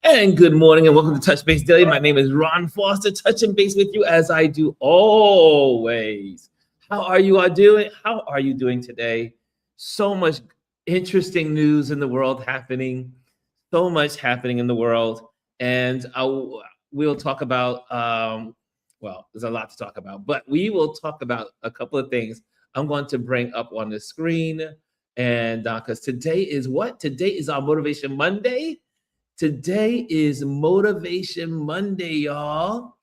And good morning and welcome to Touch Base Daily. My name is Ron Foster, touching base with you as I do always. How are you all doing? How are you doing today? So much interesting news in the world happening. So much happening in the world. And we'll talk about, well, there's a lot to talk about, but we will talk about a couple of things I'm going to bring up on the screen. And because today is what? Today is our Motivation Monday. Today is Motivation Monday, y'all.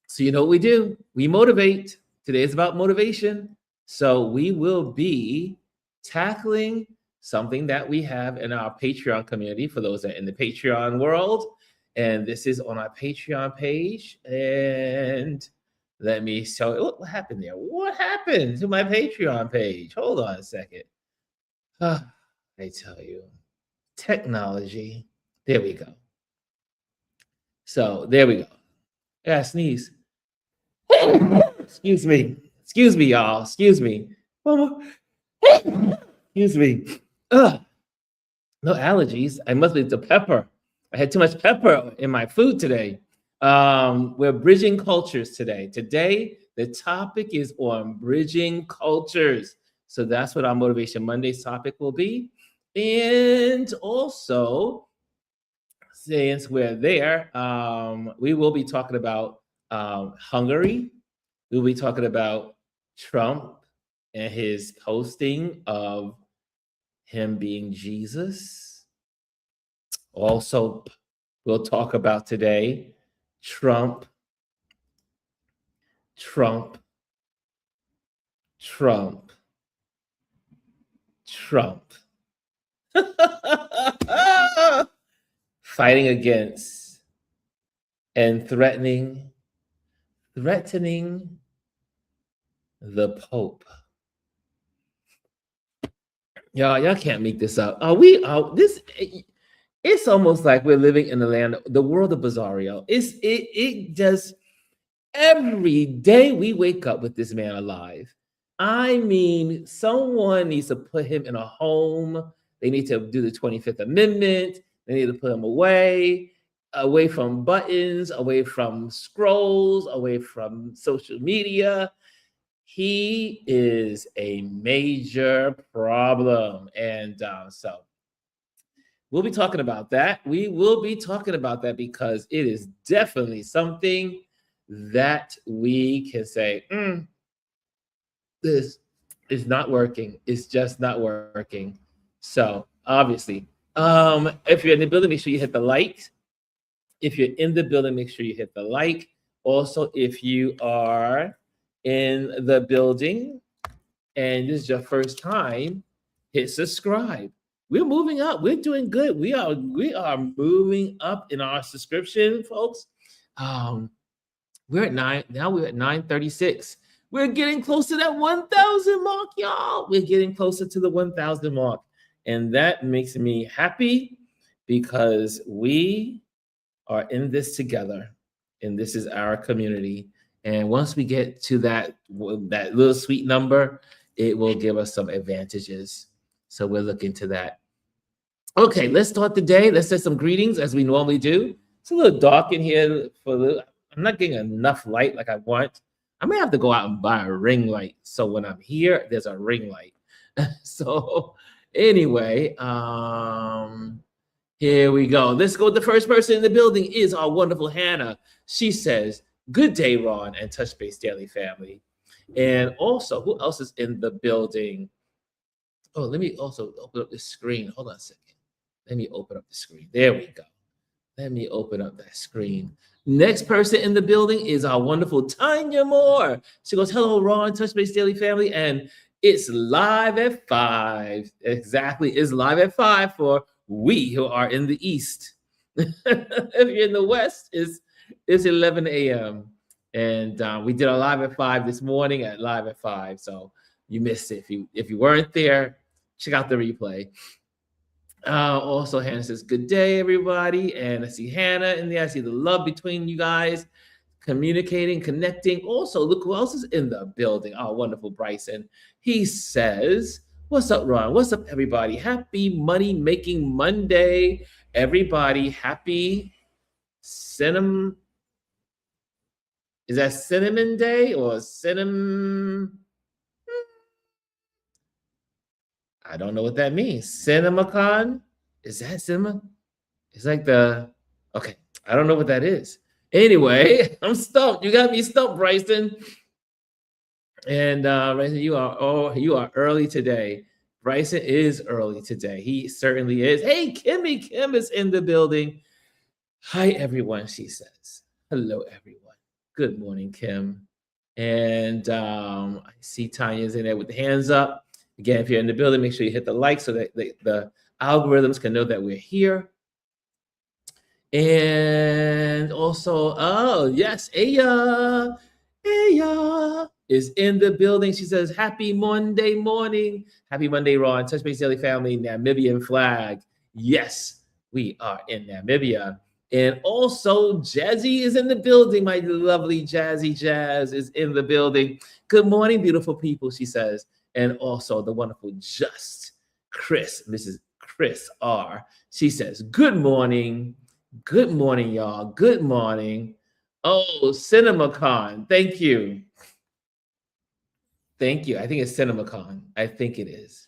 So you know what we do? We motivate. Today is about motivation. So we will be tackling something that we have in our Patreon community for those that are in the Patreon world. And this is on our Patreon page. And let me show you what happened there. What happened to my Patreon page? Hold on a second. I tell you, technology. There we go. So there we go. I gotta sneeze. Excuse me, y'all. Excuse me. Excuse me. No allergies. I must be the pepper. I had too much pepper in my food today. We're bridging cultures today. Today, the topic is on bridging cultures. So that's what our Motivation Monday's topic will be. And also, since we're there, we will be talking about Hungary. We'll be talking about Trump and his posting of him being Jesus. Also, we'll talk about today Trump. Fighting against and threatening the Pope. Y'all can't make this up. It's almost like we're living in the world of Bizarro. It just every day we wake up with this man alive. I mean, someone needs to put him in a home. They need to do the 25th Amendment. They need to put him away from buttons, away from scrolls, away from social media. He is a major problem. And so we'll be talking about that. We will be talking about that because it is definitely something that we can say, this is not working. It's just not working. So obviously, if you're in the building, make sure you hit the like. If you're in the building, make sure you hit the like. Also, if you are in the building and this is your first time, hit subscribe. We're moving up. We're doing good. We are moving up in our subscription, folks. We're at 936. We're getting close to that 1,000 mark, y'all. We're getting closer to the 1,000 mark. And that makes me happy because we are in this together. And this is our community. And once we get to that little sweet number, it will give us some advantages. So we're looking to that. Okay, let's start the day. Let's say some greetings as we normally do. It's a little dark in here. I'm not getting enough light like I want. I may have to go out and buy a ring light. So when I'm here, there's a ring light. So anyway, here we go. Let's go. The first person in the building is our wonderful Hannah. She says, "Good day, Ron and Touch Base Daily family." And also, who else is in the building? Oh, let me also open up the screen. Hold on a second. Let me open up the screen. There we go. Let me open up that screen. Next person in the building is our wonderful Tanya Moore. She goes, "Hello, Ron, Touch Base Daily family." And it's live at 5. Exactly. It's live at 5 for we who are in the East. If you're in the West, it's 11 a.m. And we did a live at 5 this morning at live at 5. So you missed it. If you weren't there, check out the replay. Also, Hannah says, "Good day, everybody." And I see Hannah in there. I see the love between you guys, communicating, connecting. Also, look who else is in the building. Oh, wonderful Bryson. He says, What's up, Ron? What's up, everybody? Happy Money Making Monday, everybody. Happy cinnamon. Is that cinnamon day or cinnamon? I don't know what that means. CinemaCon? Is that cinema? It's like okay. I don't know what that is. Anyway, I'm stumped. You got me stumped, Bryson. And Bryson, you are early today. Bryson is early today. He certainly is. Hey, Kim is in the building. Hi, everyone, she says. Hello, everyone. Good morning, Kim. And I see Tanya's in there with the hands up. Again, if you're in the building, make sure you hit the like so that the algorithms can know that we're here. And also, oh, yes, Aya is in the building. She says, happy Monday morning. Happy Monday, Ron. Touch Base Daily Family, Namibian flag. Yes, we are in Namibia. And also, Jazzy is in the building. My lovely Jazzy Jazz is in the building. Good morning, beautiful people, she says. And also the wonderful Just Chris, Mrs. Chris R. She says, good morning. Good morning, y'all. Good morning. Oh, CinemaCon. Thank you. Thank you. I think it's CinemaCon. I think it is.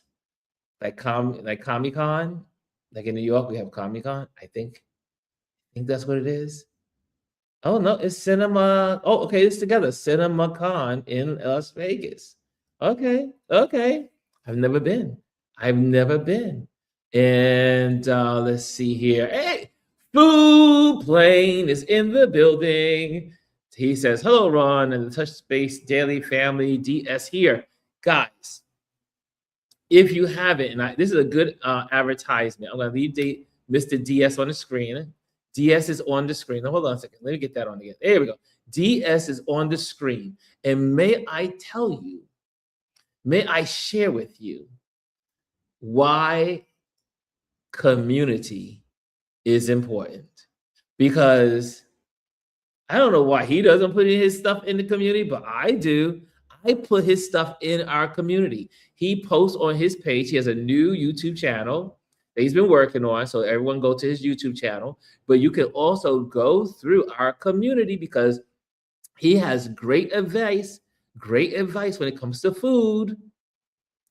Like Comic-Con. Like in New York, we have Comic-Con. I think that's what it is. Oh no, it's cinema. Oh, okay, it's together. CinemaCon in Las Vegas. Okay. I've never been. And let's see here. Hey, Food Plane is in the building. He says, hello, Ron, and the Touch Space Daily Family DS here. Guys, if you haven't, and this is a good advertisement. I'm going to leave Mr. DS on the screen. DS is on the screen. Now, hold on a second. Let me get that on again. There we go. DS is on the screen. And may I share with you why community is important? Because I don't know why he doesn't put his stuff in the community, but I do. I put his stuff in our community. He posts on his page. He has a new YouTube channel that he's been working on. So everyone go to his YouTube channel. But you can also go through our community because he has great advice when it comes to food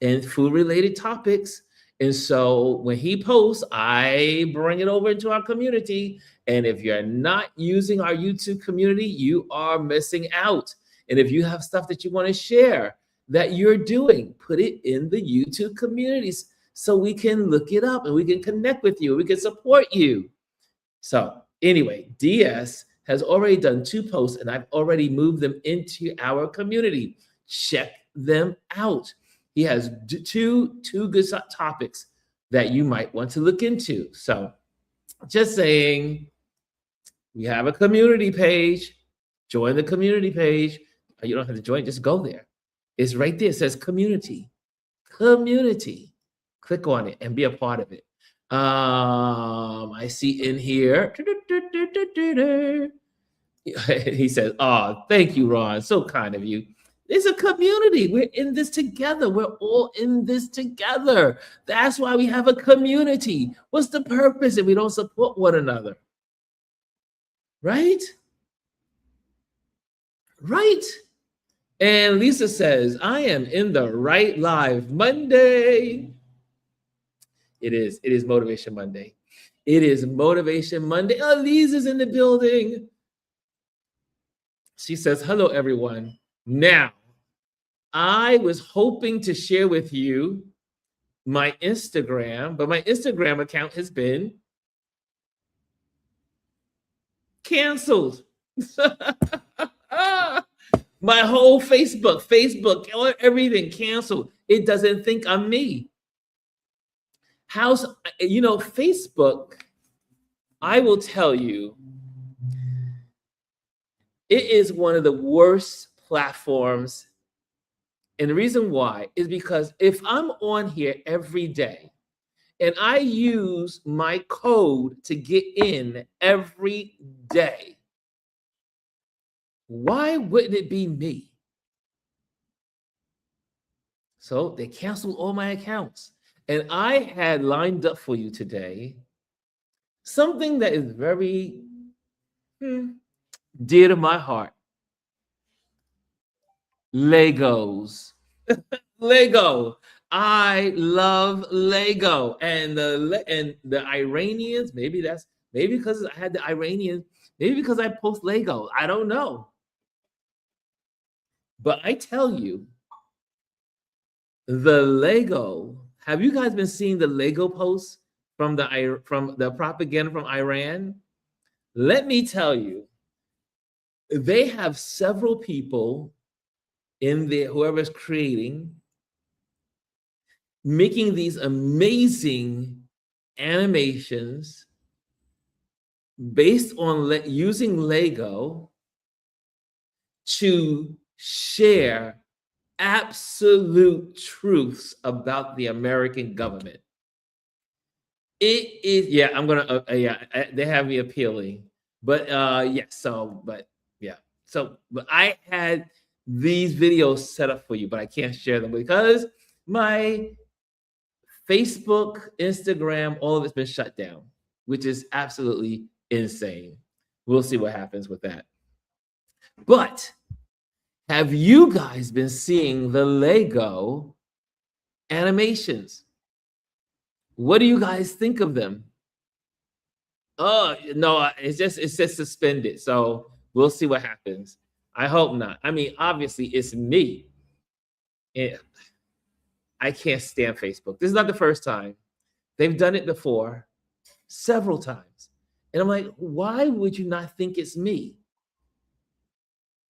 and food-related topics. And so when he posts, I bring it over into our community. And if you're not using our YouTube community, you are missing out. And if you have stuff that you want to share that you're doing, put it in the YouTube communities so we can look it up and we can connect with you. We can support you. So anyway, DS has already done 2 posts and I've already moved them into our community. Check them out. He has two good topics that you might want to look into. So just saying, we have a community page. Join the community page. You don't have to join, just go there. It's right there. It says community. Community. Click on it and be a part of it. I see in here. He says, oh, thank you, Ron. So kind of you. It's a community. We're in this together. We're all in this together. That's why we have a community. What's the purpose if we don't support one another? Right? Right. And Lisa says, I am in the right live Monday. It is Motivation Monday. It is Motivation Monday. Elise is in the building. She says, hello, everyone. Now, I was hoping to share with you my Instagram, but my Instagram account has been canceled. My whole Facebook, everything canceled. It doesn't think I'm me. Facebook, I will tell you, it is one of the worst platforms. And the reason why is because if I'm on here every day and I use my code to get in every day, why wouldn't it be me? So they canceled all my accounts. And I had lined up for you today something that is very dear to my heart. Legos. Lego. I love Lego. And the Iranians, maybe because I had the Iranians, maybe because I post Lego. I don't know. But I tell you, the Lego, have you guys been seeing the Lego posts from the propaganda from Iran? Let me tell you, they have several people in there, whoever's creating, making these amazing animations based on using Lego to share absolute truths about the American government. It is, yeah, I'm gonna, they have me appealing, but but I had these videos set up for you, but I can't share them because my Facebook, Instagram, all of it's been shut down, which is absolutely insane. We'll see what happens with that. But have you guys been seeing the Lego animations? What do you guys think of them? Oh, no, it's just suspended. So we'll see what happens. I hope not. I mean, obviously, it's me. I can't stand Facebook. This is not the first time. They've done it before, several times. And I'm like, why would you not think it's me?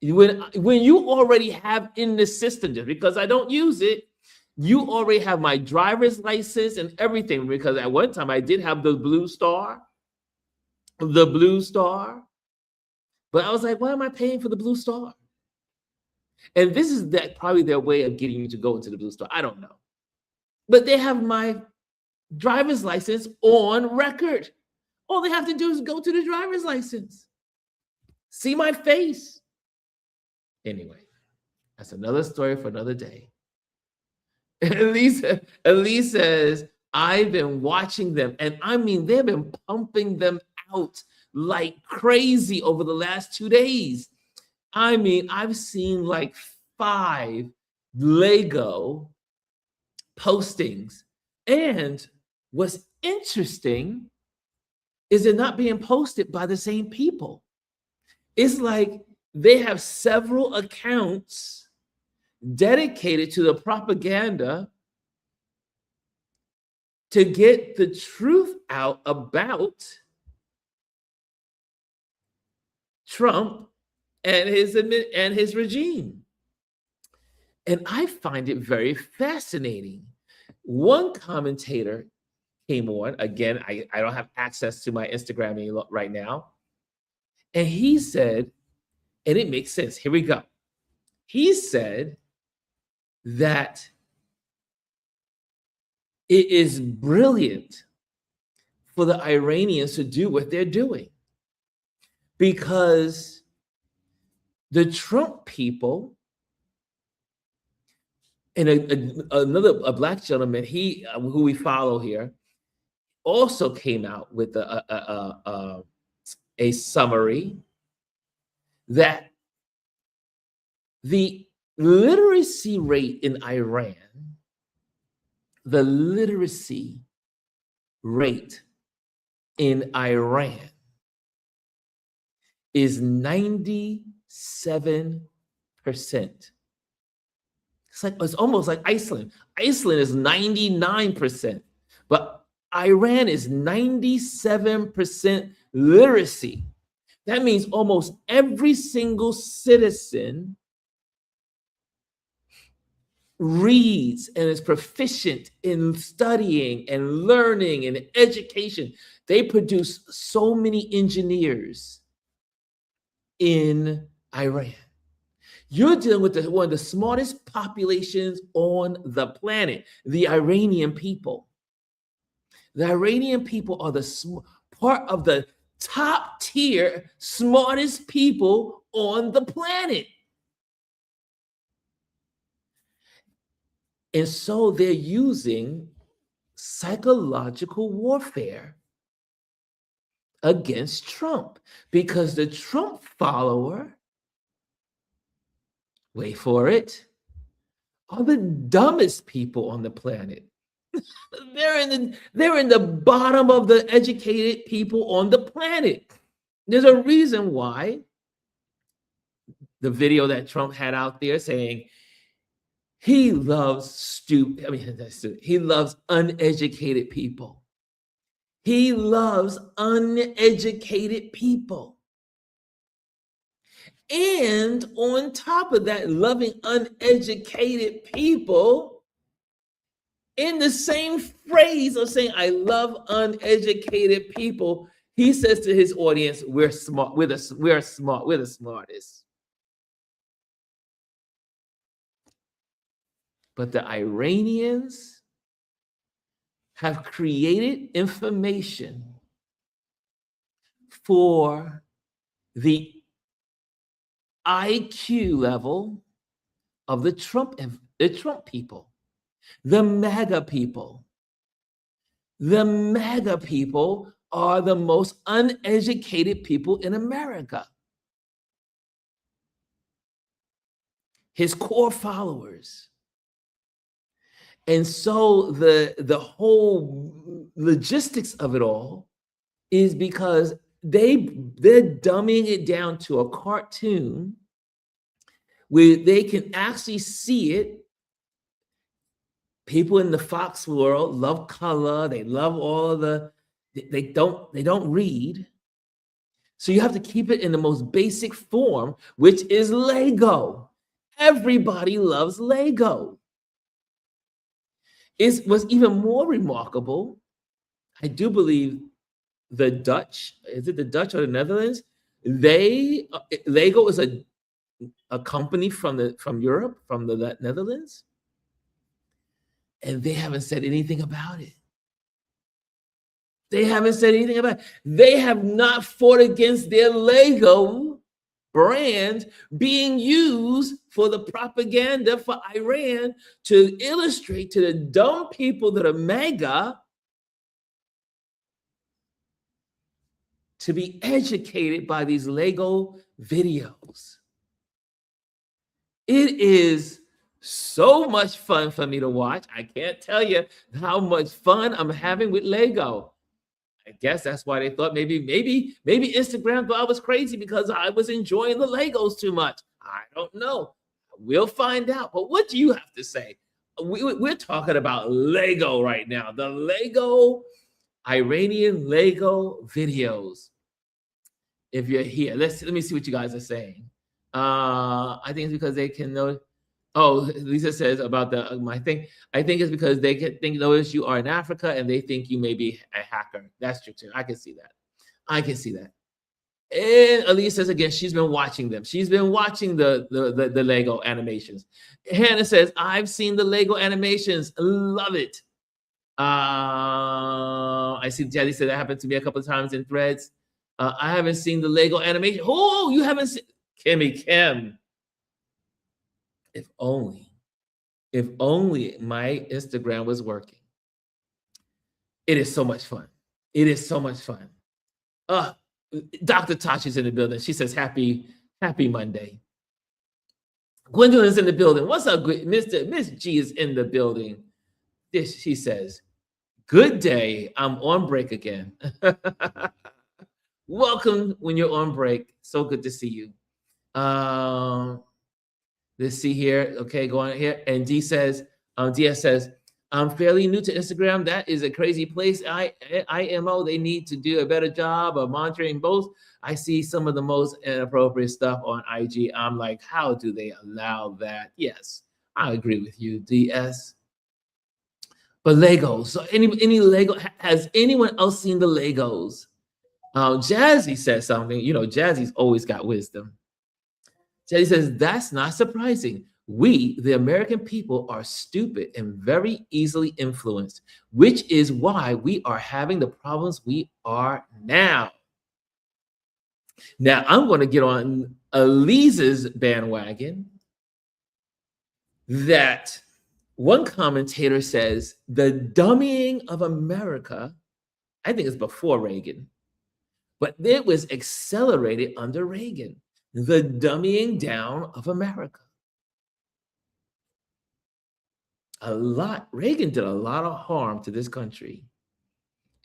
When you already have in the system, just because I don't use it, you already have my driver's license and everything, because at one time I did have the blue star. But I was like, why am I paying for the blue star? And this is probably their way of getting you to go into the blue star. I don't know. But they have my driver's license on record. All they have to do is go to the driver's license. See my face. Anyway, that's another story for another day. Elise says, I've been watching them. And I mean, they've been pumping them out like crazy over the last 2 days. I mean, I've seen like 5 Lego postings. And what's interesting is they're not being posted by the same people. It's like they have several accounts dedicated to the propaganda to get the truth out about Trump and his regime. And I find it very fascinating. One commentator came on, again, I don't have access to my Instagram right now, and he said, and it makes sense, here we go. He said that it is brilliant for the Iranians to do what they're doing, because the Trump people, and a Black gentleman, who we follow here, also came out with a summary that the literacy rate in Iran, is 97%. It's almost like Iceland. Iceland is 99%, but Iran is 97% literacy. That means almost every single citizen reads and is proficient in studying and learning and education. They produce so many engineers in Iran. You're dealing with one of the smartest populations on the planet, the Iranian people. The Iranian people are part of the top tier, smartest people on the planet. And so they're using psychological warfare against Trump because the Trump follower, wait for it, are the dumbest people on the planet. They're in the bottom of the educated people on the planet. There's a reason why the video that Trump had out there saying he loves he loves uneducated people. He loves uneducated people. And on top of that, loving uneducated people, in the same phrase of saying, I love uneducated people, he says to his audience, we're smart, we're smart, we're the smartest. But the Iranians have created information for the IQ level of the Trump people, the MAGA people. The MAGA people are the most uneducated people in America. His core followers. And so the whole logistics of it all is because they're dumbing it down to a cartoon where they can actually see it. People in the Fox world love color. They love all of they don't read. So you have to keep it in the most basic form, which is Lego. Everybody loves Lego. What's even more remarkable, I do believe the Dutch, is it the Dutch or the Netherlands? Lego is a company from Europe, from the Netherlands, and they haven't said anything about it. They haven't said anything about it. They have not fought against their Lego brand being used for the propaganda for Iran to illustrate to the dumb people that are MAGA to be educated by these Lego videos. It is so much fun for me to watch. I can't tell you how much fun I'm having with Lego. I guess that's why they thought maybe Instagram thought I was crazy because I was enjoying the Legos too much. I don't know. We'll find out. But what do you have to say? We're talking about Lego right now. The Lego, Iranian Lego videos. If you're here, let me see what you guys are saying. I think it's because they can know. Oh, Lisa says about my thing. I think it's because they notice you are in Africa and they think you may be a hacker. That's true too. I can see that. And Elise says again, she's been watching them. She's been watching the Lego animations. Hannah says, I've seen the Lego animations. Love it. I see Jelly said that happened to me a couple of times in threads. I haven't seen the Lego animation. Oh, you haven't seen Kim. If only my Instagram was working. It is so much fun. Dr. Tasha's in the building. She says, happy Monday. Gwendolyn's in the building. What's up, Miss G is in the building. She says, good day. I'm on break again. Welcome when you're on break. So good to see you. Let's see here. Okay, go on here. And DS says, I'm fairly new to Instagram. That is a crazy place. IMO, they need to do a better job of monitoring both. I see some of the most inappropriate stuff on IG. I'm like, how do they allow that? Yes, I agree with you, DS. But Legos. So any Lego, has anyone else seen the Legos? Jazzy says something. You know, Jazzy's always got wisdom. Jazzy says, that's not surprising. We, the American people, are stupid and very easily influenced, which is why we are having the problems we are now. Now, I'm going to get on Elise's bandwagon that One commentator says the dummying of America, I think it's before Reagan, but it was accelerated under Reagan, the dummying down of America. Reagan did a lot of harm to this country.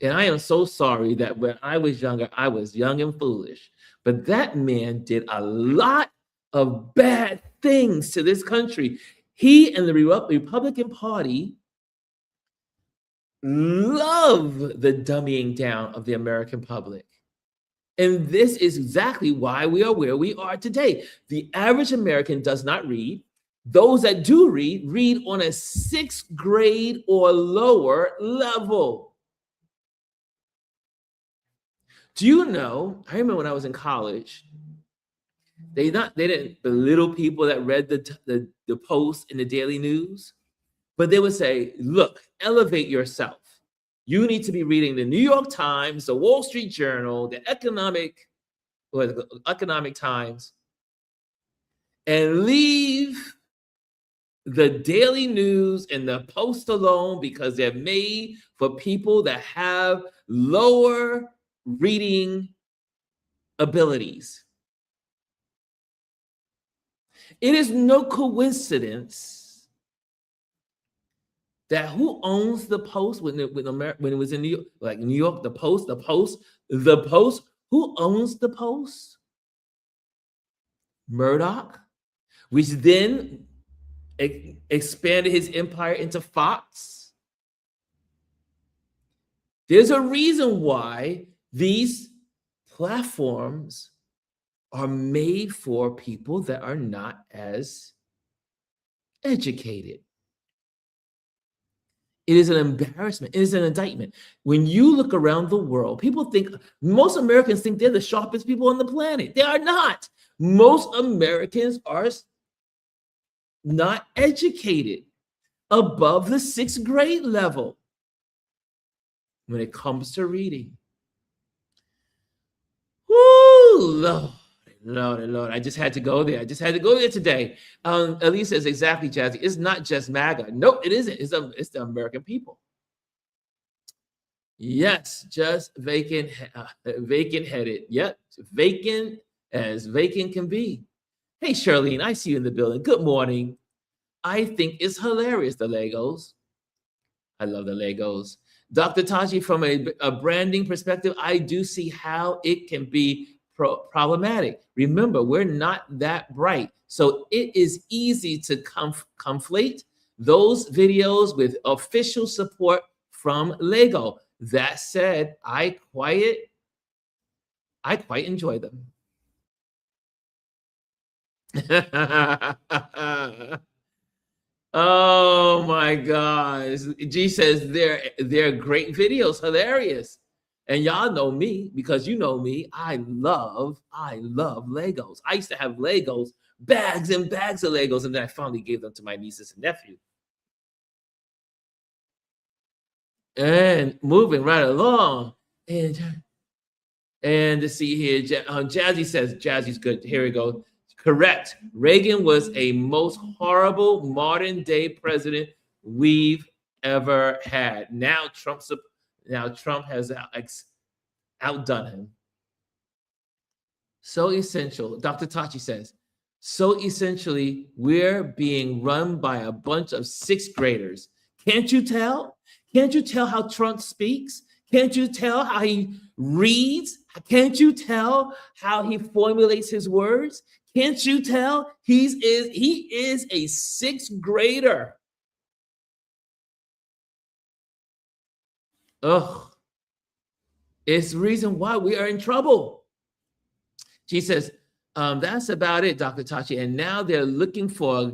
And I am so sorry that when I was younger, I was young and foolish. But that man did a lot of bad things to this country. He and the Republican Party love the dummying down of the American public. And this is exactly why we are where we are today. The average American does not read. Those that do read on a sixth grade or lower level. Do you know, I remember when I was in college, they didn't belittle people that read the Post in the Daily News, but they would say, look, elevate yourself. You need to be reading the New York Times, the Wall Street Journal, the Economic Times, and leave the Daily News and the Post alone because they're made for people that have lower reading abilities. It is no coincidence that who owns the Post when it was in New York, like New York, the Post, who owns the Post? Murdoch, which then expanded his empire into Fox. There's a reason why these platforms are made for people that are not as educated. It is an embarrassment. It is an indictment. When you look around the world, most Americans think they're the sharpest people on the planet. They are not. Most Americans are not educated above the sixth grade level when it comes to reading. Woo, Lord, I just had to go there. Today. Elise says, exactly, Jazzy. It's not just MAGA. No, it isn't. It's the American people. Yes, just vacant-headed. Yep, vacant as vacant can be. Hey, Charlene, I see you in the building. Good morning. I think it's hilarious, the Legos. I love the Legos. Dr. Taji, from a branding perspective, I do see how it can be problematic. Remember, we're not that bright. So it is easy to conflate those videos with official support from Lego. That said, I quite enjoy them. Oh my gosh. G says they're great videos, hilarious. And y'all know me because you know me. I love Legos. I used to have Legos, bags and bags of Legos, and then I finally gave them to my nieces and nephew. And moving right along. And to see here, Jazzy says, Jazzy's good. Here we go. Correct. Reagan was a most horrible modern day president we've ever had. Now Trump has outdone him. So essential. Dr. Tachi says, so essentially, we're being run by a bunch of sixth graders. Can't you tell? Can't you tell how Trump speaks? Can't you tell how he reads? Can't you tell how he formulates his words? Can't you tell he is a sixth grader? Ugh. It's the reason why we are in trouble. She says, that's about it, Dr. Tachi. And now they're looking for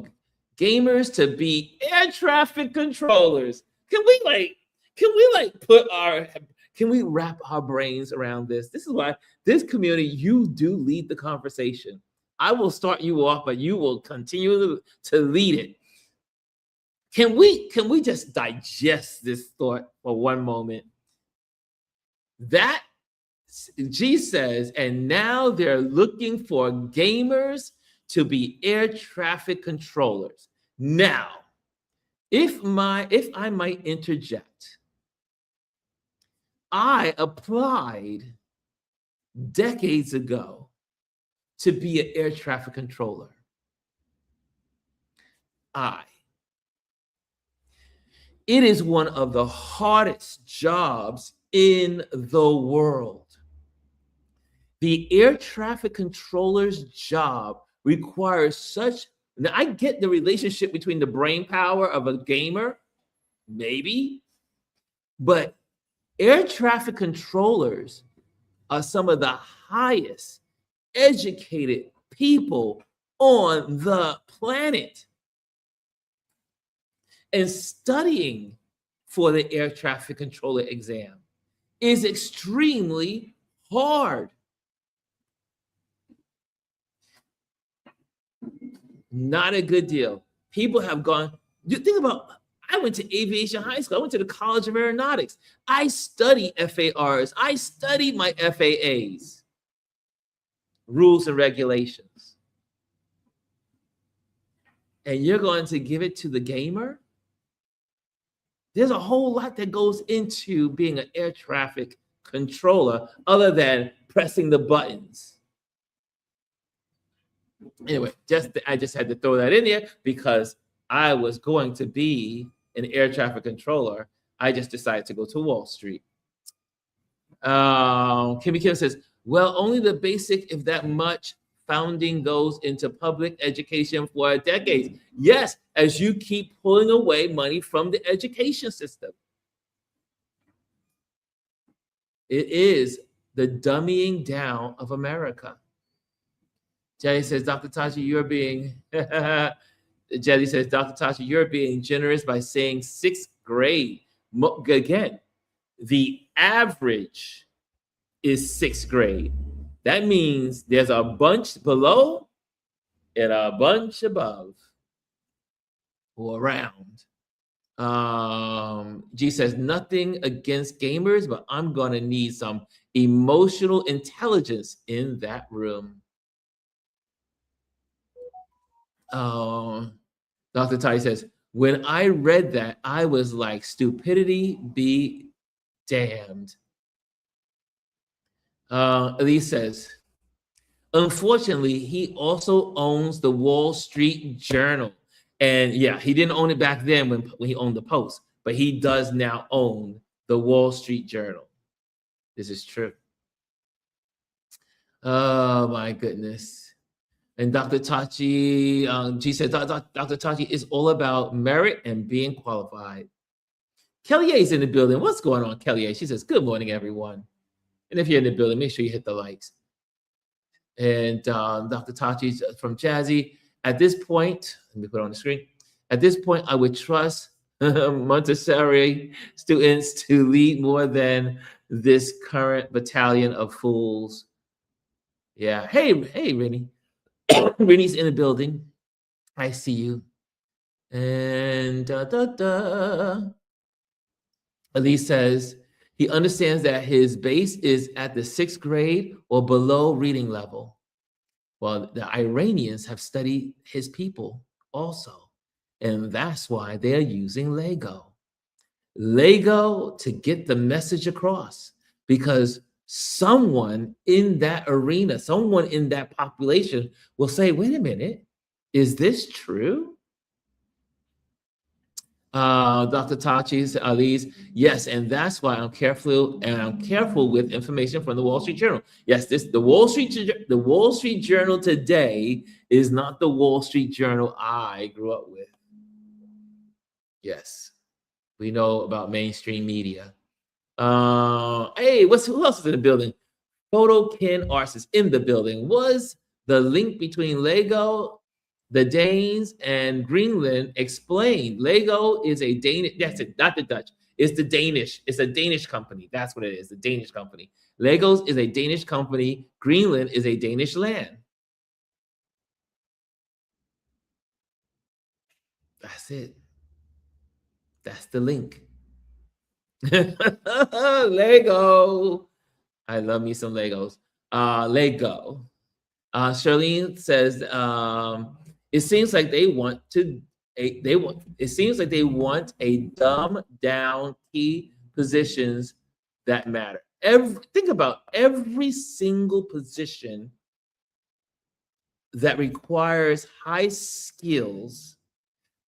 gamers to be air traffic controllers. Can we wrap our brains around this? This is why this community, you do lead the conversation. I will start you off, but you will continue to lead it. Can we just digest this thought for one moment? That G says, and now they're looking for gamers to be air traffic controllers. Now, If I might interject, I applied decades ago to be an air traffic controller. It is one of the hardest jobs in the world. The air traffic controller's job requires such. Now, I get the relationship between the brain power of a gamer, maybe, but air traffic controllers are some of the highest educated people on the planet. And studying for the air traffic controller exam is extremely hard. Not a good deal. People have gone, you think about, I went to aviation high school. I went to the College of Aeronautics. I studied FARs. I studied my FAAs, rules and regulations. And you're going to give it to the gamer? There's a whole lot that goes into being an air traffic controller other than pressing the buttons. Anyway, I just had to throw that in there because I was going to be an air traffic controller. I just decided to go to Wall Street. Kimmy Kim says, well, only the basic, if that much, founding goes into public education for decades. Yes, as you keep pulling away money from the education system. It is the dummying down of America. Jelly says, Dr. Tachi, you're being, Jelly says, Dr. Tachi, you're being generous by saying sixth grade. Again, the average is sixth grade. That means there's a bunch below and a bunch above or around. G says, nothing against gamers, but I'm going to need some emotional intelligence in that room. Dr. Tai says, when I read that, I was like, stupidity be damned. Elise says, unfortunately, he also owns the Wall Street Journal. And yeah, he didn't own it back then when he owned the Post, but he does now own the Wall Street Journal. This is true. Oh, my goodness. And Dr. Tachi, G said, Dr. Tachi is all about merit and being qualified. Kellya's in the building. What's going on, Kelly? She says, good morning, everyone. And if you're in the building, make sure you hit the likes. And Dr. Tachi's from Jazzy. At this point, let me put it on the screen. At this point, I would trust Montessori students to lead more than this current battalion of fools. Yeah. Hey, Rennie. Rennie's in the building. I see you. And Elise says he understands that his base is at the sixth grade or below reading level. Well, the Iranians have studied his people also, and that's why they're using Lego. Lego to get the message across, because someone in that arena, someone in that population will say, wait a minute, is this true? Dr. Tachi's, Ali's, yes, and that's why I'm careful with information from the Wall Street Journal. Yes, the Wall Street Journal today is not the Wall Street Journal I grew up with. Yes, we know about mainstream media. Hey, who else is in the building? Photo Ken Arts is in the building. Was the link between Lego, the Danes, and Greenland explained? Lego is a Danish, that's it, not the Dutch. It's the Danish. It's a Danish company. That's what it is, the Danish company. Legos is a Danish company. Greenland is a Danish land. That's it. That's the link. Lego. I love me some Legos. Lego. Charlene says, it seems like they want to they want. It seems like they want a dumb down key positions that matter. Think about every single position that requires high skills.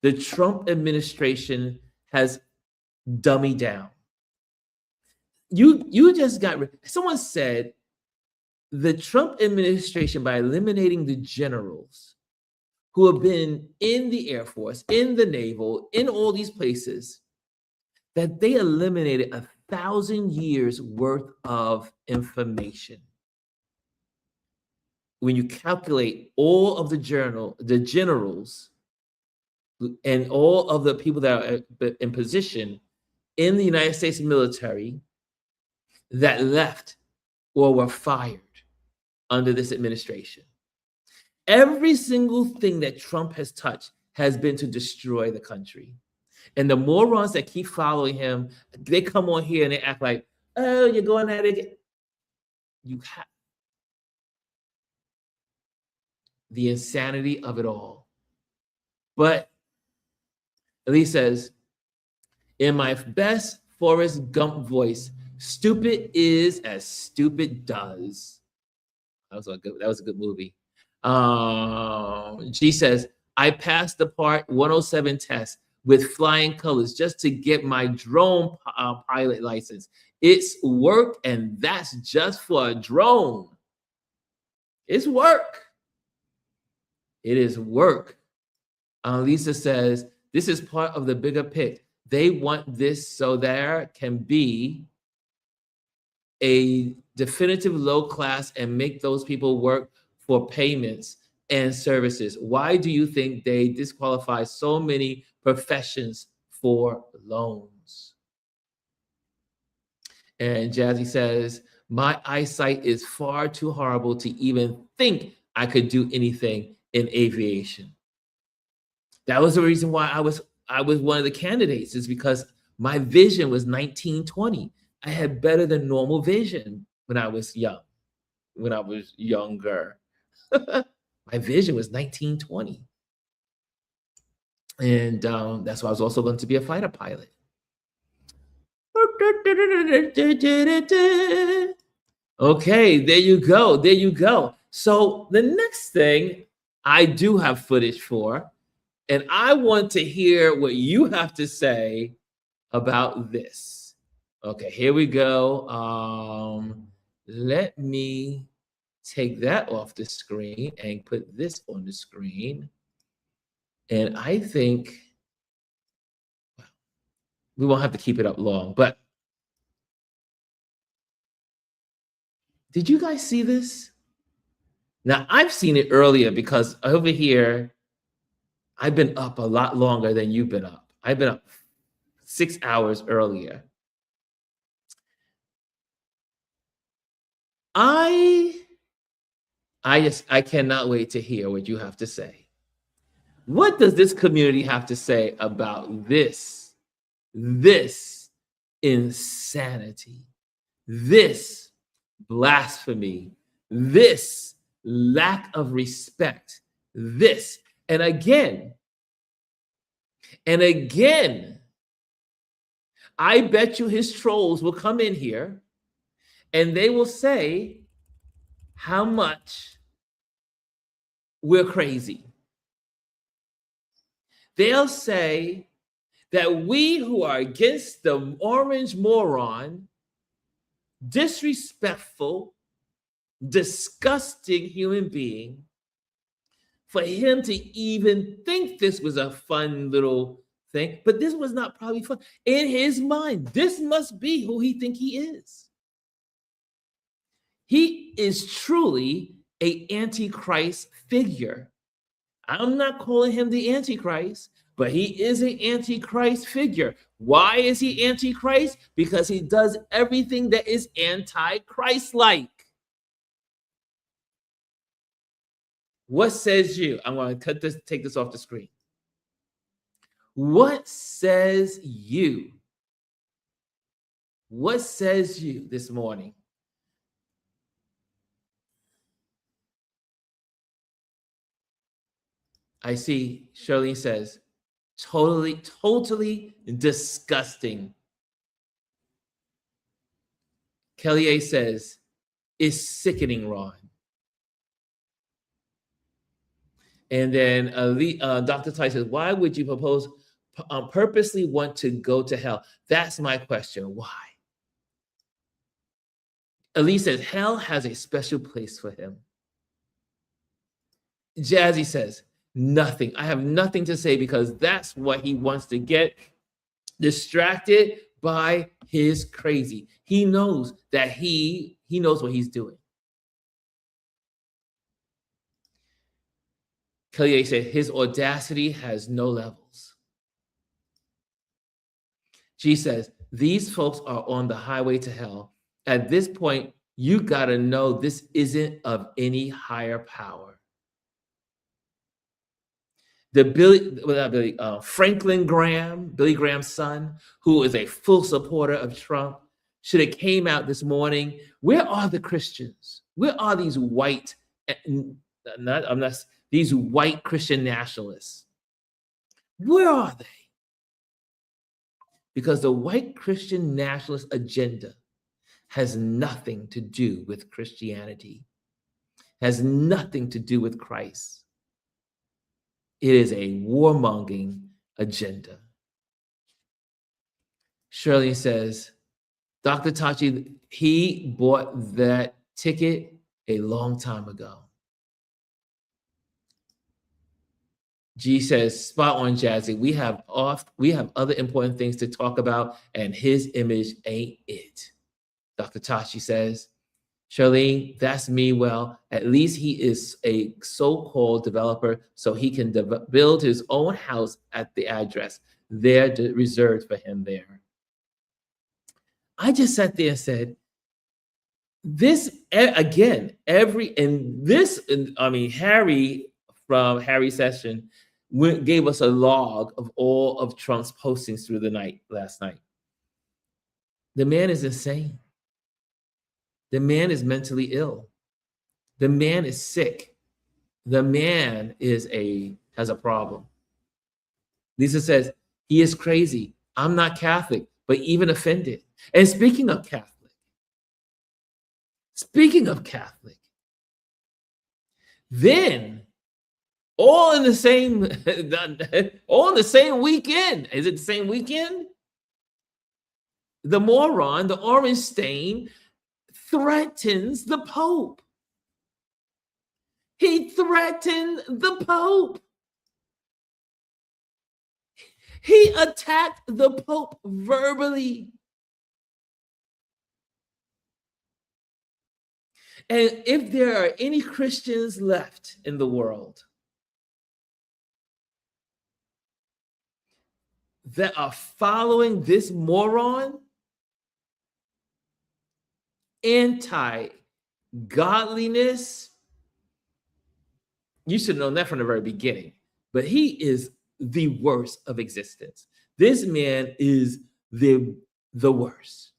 The Trump administration has dummied down. You just got. Someone said the Trump administration, by eliminating the generals who have been in the Air Force, in the naval, in all these places, that they eliminated 1,000 years worth of information. When you calculate all of the generals, and all of the people that are in position in the United States military that left or were fired under this administration. Every single thing that Trump has touched has been to destroy the country. And the morons that keep following him, they come on here and they act like, oh, you're going at it. You have the insanity of it all. But Elise says, in my best Forrest Gump voice, stupid is as stupid does. That was a good movie. She says, I passed the Part 107 test with flying colors just to get my drone pilot license. It's work, and that's just for a drone. It's work. It is work. Lisa says, this is part of the bigger picture. They want this so there can be a definitive low class and make those people work for payments and services. Why do you think they disqualify so many professions for loans? And Jazzy says, my eyesight is far too horrible to even think I could do anything in aviation. That was the reason why I was one of the candidates, is because my vision was 19/20. I had better than normal vision when I was young, when I was younger. My vision was 19/20. And that's why I was also going to be a fighter pilot. Okay, there you go. There you go. So the next thing I do have footage for, and I want to hear what you have to say about this. Okay, here we go. Let me take that off the screen and put this on the screen. And I think we won't have to keep it up long, but did you guys see this? Now, I've seen it earlier because over here, I've been up a lot longer than you've been up. I've been up 6 hours earlier. I cannot wait to hear what you have to say. What does this community have to say about this insanity, this blasphemy, this lack of respect, this, and again, I bet you his trolls will come in here and they will say how much we're crazy. They'll say that we who are against the orange moron, disrespectful, disgusting human being, for him to even think this was a fun little thing, but this was not probably fun. In his mind, this must be who he think he is. He is truly an antichrist figure. I'm not calling him the antichrist, but he is an antichrist figure. Why is he antichrist? Because he does everything that is anti-Christ-like. What says you? I'm going to take this off the screen. What says you? What says you this morning? I see Shirley says, Totally disgusting. Kelly says, it's sickening, Ron. And then Dr. Ty says, why would you purposely want to go to hell? That's my question. Why? Elise says, hell has a special place for him. Jazzy says, nothing. I have nothing to say because that's what he wants to get distracted by his crazy. He knows that he knows what he's doing. Kelly said, his audacity has no levels. She says, these folks are on the highway to hell. At this point, you got to know this isn't of any higher power. Franklin Graham, Billy Graham's son, who is a full supporter of Trump, should have came out this morning. Where are the Christians? Where are these white, these white Christian nationalists? Where are they? Because the white Christian nationalist agenda has nothing to do with Christianity, has nothing to do with Christ. It is a warmongering agenda. Shirley says, Dr. Tachi, he bought that ticket a long time ago. G says, spot on, Jazzy. We have other important things to talk about, and his image ain't it. Dr. Tachi says, Charlene, that's me. Well, at least he is a so-called developer, so he can build his own house at the address. They're reserved for him there. I just sat there and said, this again, Harry from Harry's session gave us a log of all of Trump's postings through the night last night. The man is insane. The man is mentally ill. The man is sick. The man has a problem. Lisa says, he is crazy. I'm not Catholic, but even offended. And speaking of Catholic, then all in the same weekend. Is it the same weekend? The moron, the orange stain, threatens the Pope. He threatened the Pope. He attacked the Pope verbally. And if there are any Christians left in the world that are following this moron, anti-godliness, you should have known that from the very beginning. But he is the worst of existence. This man is the worst.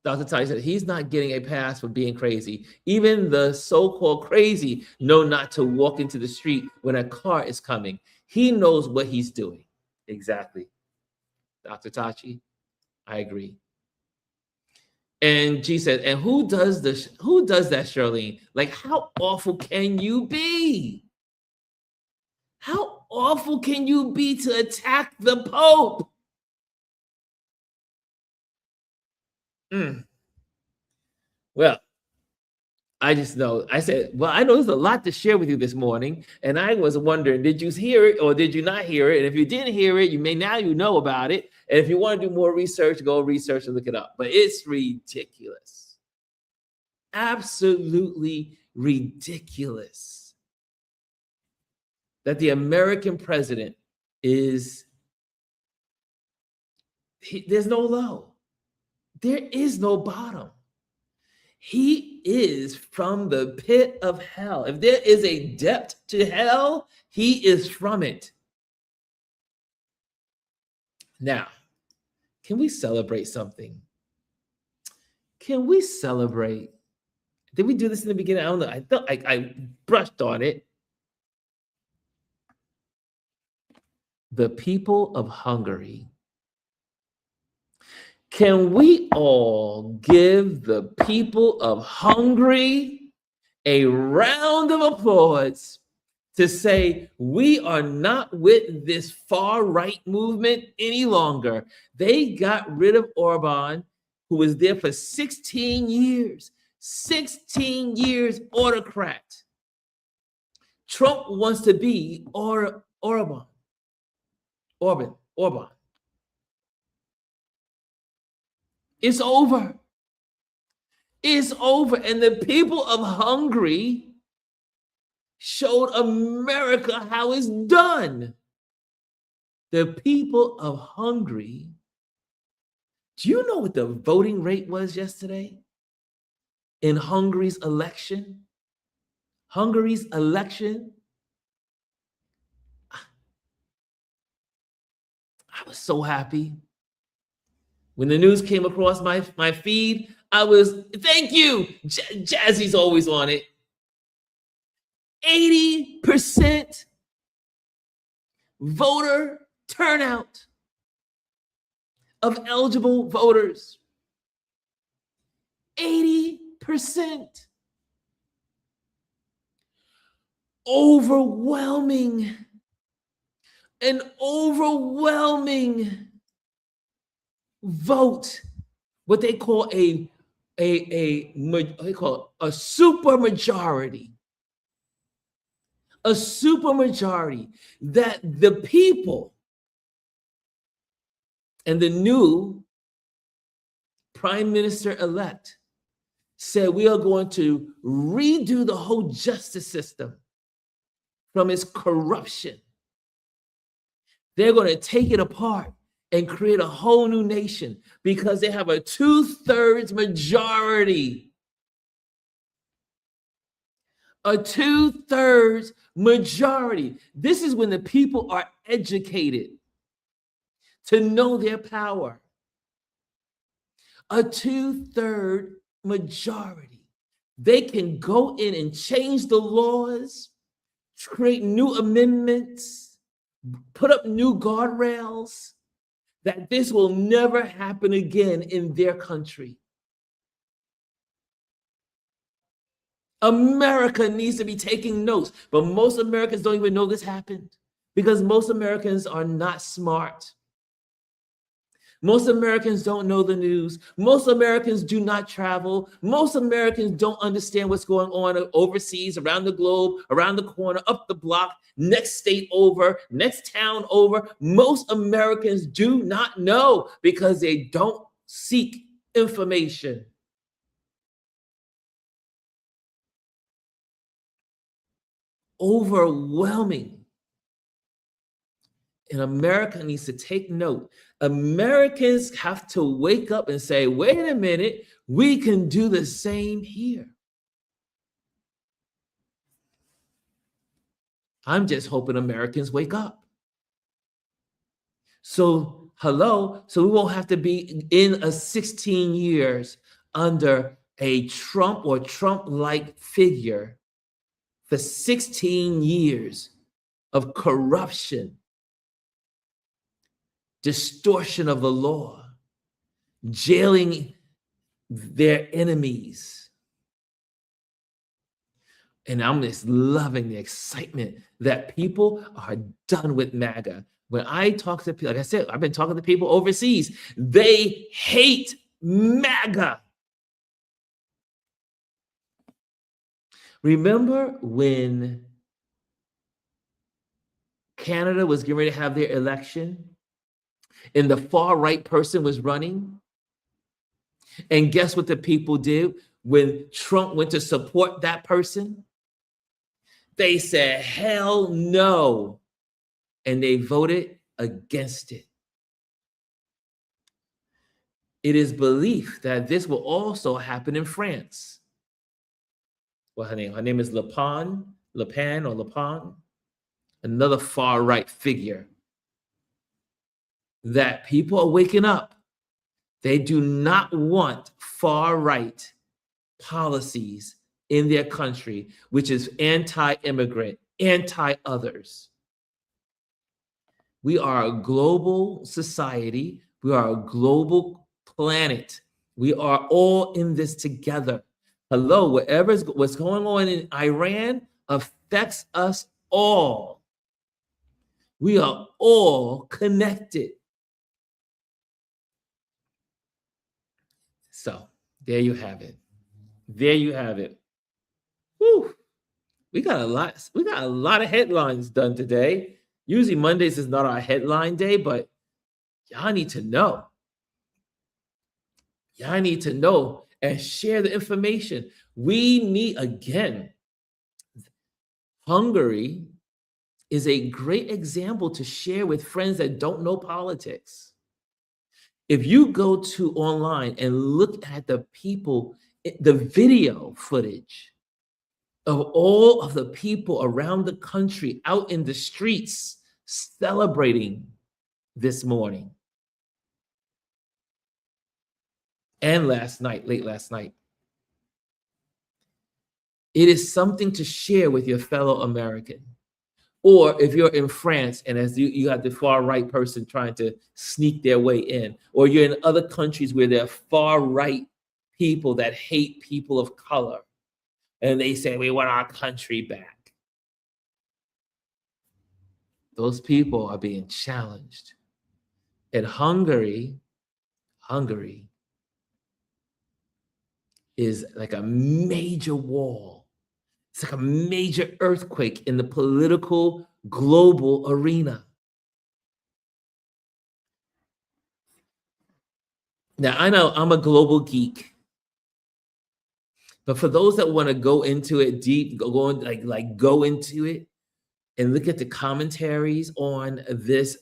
Dr. Ty said he's not getting a pass for being crazy. Even the so-called crazy know not to walk into the street when a car is coming. He knows what he's doing. Exactly. Dr. Tachi, I agree. And she said, and who does that, Charlene? Like, how awful can you be? How awful can you be to attack the Pope? Well, I just know. I said, well, I know there's a lot to share with you this morning. And I was wondering, did you hear it or did you not hear it? And if you didn't hear it, you know about it. And if you want to do more research, go research and look it up. But it's ridiculous. Absolutely ridiculous that the American president there's no low. There is no bottom. He is from the pit of hell. If there is a depth to hell, he is from it. Now, can we celebrate something? Can we celebrate? Did we do this in the beginning? I don't know. I thought I brushed on it. the people of Hungary. Can we all give the people of Hungary a round of applause to say we are not with this far right movement any longer? They got rid of Orban, who was there for 16 years. 16 years autocrat. Trump wants to be Orban. It's over. It's over. And the people of Hungary showed America how it's done. The people of Hungary, do you know what the voting rate was yesterday in Hungary's election? Hungary's election. I was so happy. When the news came across my feed, I was, thank you. Jazzy's always on it. 80% voter turnout of eligible voters. 80%. An overwhelming vote, what they call a super majority. A super majority that the people and the new prime minister-elect said we are going to redo the whole justice system from its corruption. They're going to take it apart and create a whole new nation because they have a 2/3 majority. A 2/3 majority. This is when the people are educated to know their power. A 2/3 majority. They can go in and change the laws, create new amendments, put up new guardrails, that this will never happen again in their country. America needs to be taking notes, but most Americans don't even know this happened because most Americans are not smart. Most Americans don't know the news. Most Americans do not travel. Most Americans don't understand what's going on overseas, around the globe, around the corner, up the block, next state over, next town over. Most Americans do not know because they don't seek information. Overwhelming. And America needs to take note. Americans have to wake up and say, wait a minute, we can do the same here. I'm just hoping Americans wake up. So we won't have to be in a 16 years under a Trump or Trump-like figure for 16 years of corruption, distortion of the law, jailing their enemies. And I'm just loving the excitement that people are done with MAGA. When I talk to people, like I said, I've been talking to people overseas, they hate MAGA. Remember when Canada was getting ready to have their election and the far right person was running? And guess what the people did when Trump went to support that person? They said, hell no. And they voted against it. It is believed that this will also happen in France. Well, her name is Le Pen, another far right figure. That people are waking up. They do not want far right policies in their country, which is anti-immigrant, anti-others. We are a global society. We are a global planet. We are all in this together. Hello, what's going on in Iran affects us all. We are all connected. So there you have it. There you have it. Whew. We got a lot. We got a lot of headlines done today. Usually Mondays is not our headline day, but y'all need to know. Y'all need to know and share the information. We need, again, Hungary is a great example to share with friends that don't know politics. If you go to online and look at the people, the video footage of all of the people around the country out in the streets celebrating this morning and last night, late last night, it is something to share with your fellow American. Or if you're in France and as you have the far right person trying to sneak their way in, or you're in other countries where there are far right people that hate people of color, and they say, we want our country back. Those people are being challenged. And Hungary is like a major wall. It's like a major earthquake in the political global arena. Now, I know I'm a global geek. But for those that want to go into it deep, go into it and look at the commentaries on this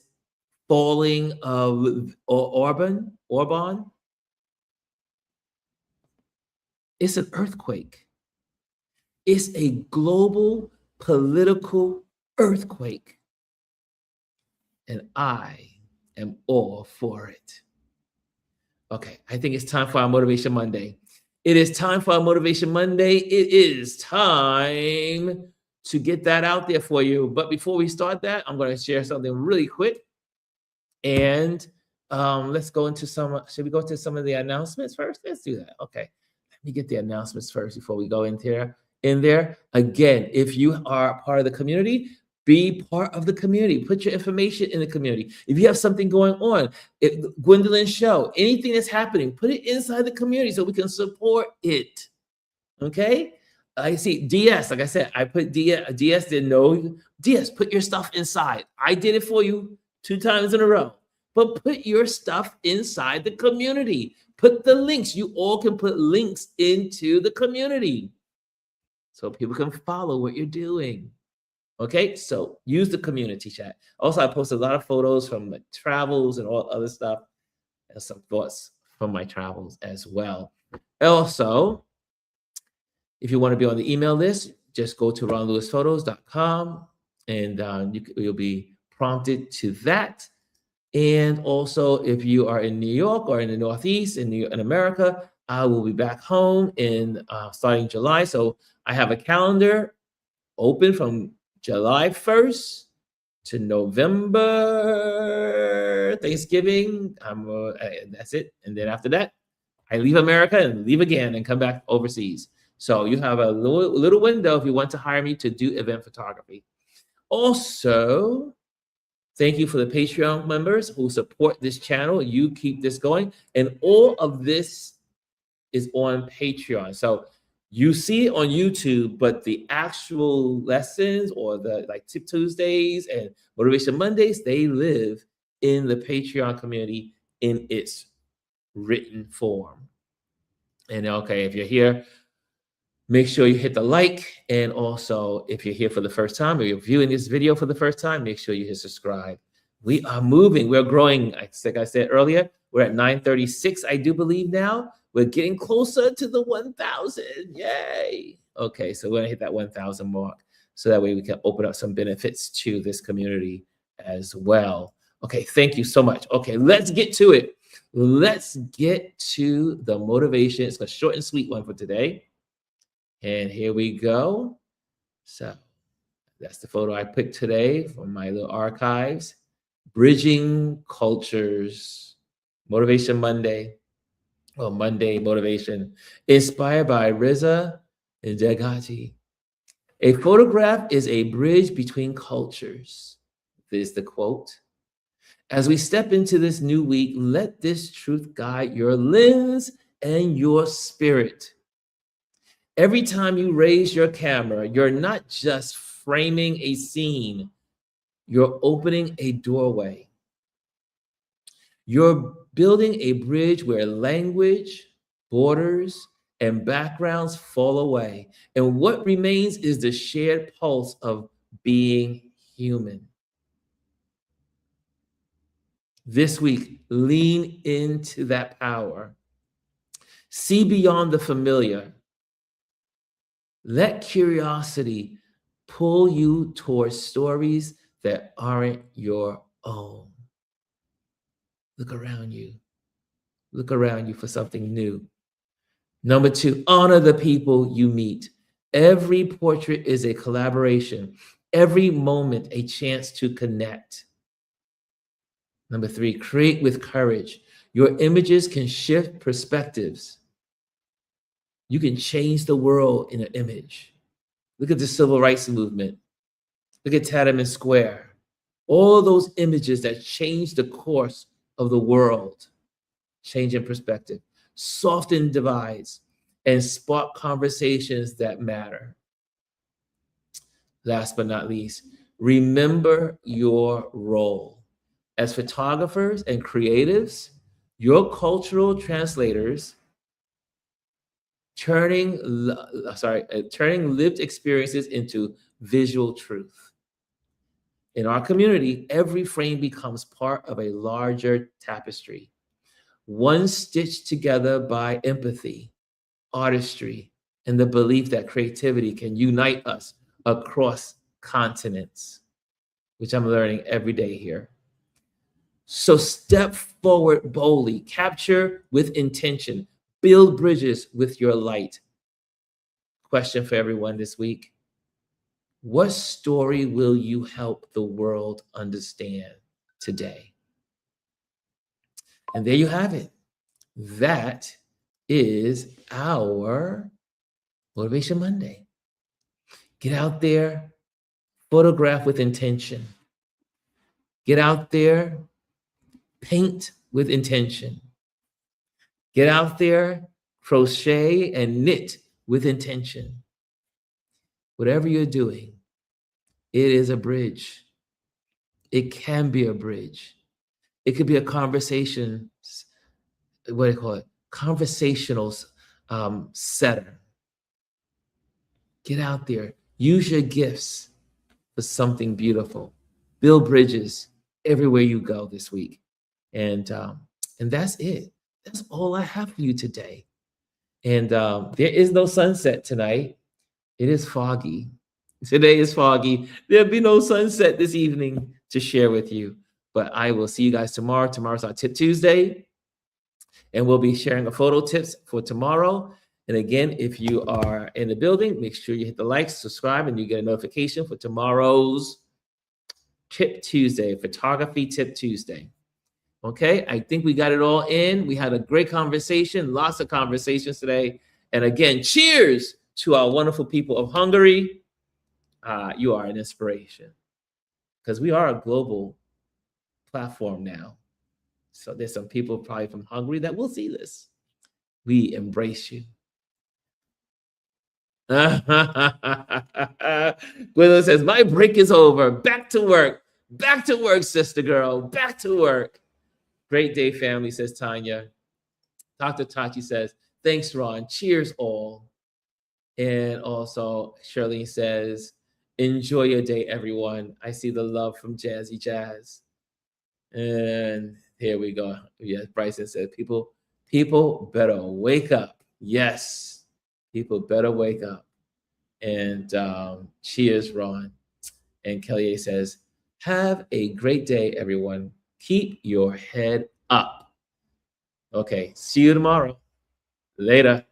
falling of Orban, it's an earthquake. It's a global political earthquake. And I am all for it. Okay, I think it's time for our Motivation Monday. It is time for our Motivation Monday. It is time to get that out there for you. But before we start that, I'm going to share something really quick. And let's go into should we go to some of the announcements first? Let's do that. Okay. Let me get the announcements first before we go in there. Again, if you are part of the community, be part of the community. Put your information in the community. If you have something going on, Gwendolyn's show, anything that's happening, put it inside the community so we can support it. Okay? I see DS, like I said, I put DS didn't know. DS, put your stuff inside. I did it for you 2 times in a row. But put your stuff inside the community. Put the links. You all can put links into the community so people can follow what you're doing. Okay, so use the community chat. Also, I post a lot of photos from my travels and all other stuff, and some thoughts from my travels as well. Also, if you want to be on the email list, just go to ronlewisphotos.com and you'll be prompted to that. And also, if you are in New York or in the Northeast in America, I will be back home in starting July. So I have a calendar open from July 1st to November, Thanksgiving. That's it. And then after that, I leave America and leave again and come back overseas. So you have a little window if you want to hire me to do event photography. Also, thank you for the Patreon members who support this channel. You keep this going. And all of this is on Patreon. So you see it on YouTube, but the actual lessons or the Tip Tuesdays and Motivation Mondays, they live in the Patreon community in its written form. And okay, if you're here, make sure you hit the like. And also, if you're here for the first time or you're viewing this video for the first time, make sure you hit subscribe. We are moving. We're growing. Like I said earlier, we're at 936, I do believe now. We're getting closer to the 1,000. Yay. Okay, so we're going to hit that 1,000 mark so that way we can open up some benefits to this community as well. Okay, thank you so much. Okay, let's get to it. Let's get to the motivation. It's a short and sweet one for today. And here we go. So that's the photo I picked today from my little archives. Bridging Cultures, Motivation Monday, or Monday Motivation, inspired by Riza and Degati. A photograph is a bridge between cultures. This is the quote. As we step into this new week, let this truth guide your lens and your spirit. Every time you raise your camera, you're not just framing a scene, you're opening a doorway. You're building a bridge where language, borders, and backgrounds fall away. And what remains is the shared pulse of being human. This week, lean into that power. See beyond the familiar. Let curiosity pull you towards stories that aren't your own. Look around you. Look around you for something new. Number two, honor the people you meet. Every portrait is a collaboration, every moment a chance to connect. Number three, create with courage. Your images can shift perspectives. You can change the world in an image. Look at the civil rights movement. Look at Tiananmen Square. All of those images that change the course of the world, change in perspective, soften divides, and spark conversations that matter. Last but not least, remember your role. As photographers and creatives, your cultural translators, turning lived experiences into visual truth. In our community, every frame becomes part of a larger tapestry, one stitched together by empathy, artistry, and the belief that creativity can unite us across continents, which I'm learning every day here. So step forward boldly, capture with intention, build bridges with your light. Question for everyone this week. What story will you help the world understand today? And there you have it. That is our Motivation Monday. Get out there, photograph with intention. Get out there, paint with intention. Get out there, crochet and knit with intention. Whatever you're doing, it is a bridge. It can be a bridge. It could be a conversation, what do you call it? Conversational setter. Get out there. Use your gifts for something beautiful. Build bridges everywhere you go this week. And that's it. That's all I have for you today. And there is no sunset tonight. It is foggy. Today is foggy. There'll be no sunset this evening to share with you. But I will see you guys tomorrow. Tomorrow's our Tip Tuesday. And we'll be sharing a photo tips for tomorrow. And again, if you are in the building, make sure you hit the like, subscribe, and you get a notification for tomorrow's Tip Tuesday, Photography Tip Tuesday. Okay, I think we got it all in. We had a great conversation, lots of conversations today. And again, cheers to our wonderful people of Hungary. You are an inspiration because we are a global platform now. So there's some people probably from Hungary that will see this. We embrace you. Gwillo says, my break is over. Back to work. Back to work, sister girl. Back to work. Great day, family, says Tanya. Dr. Tachi says, thanks, Ron. Cheers, all. And also, Shirley says, enjoy your day, everyone. I see the love from Jazzy Jazz. And here we go. Yes, Bryson said, people better wake up. Yes, people better wake up. And cheers, Ron. And Kelly says, have a great day, everyone. Keep your head up. Okay, see you tomorrow. Later.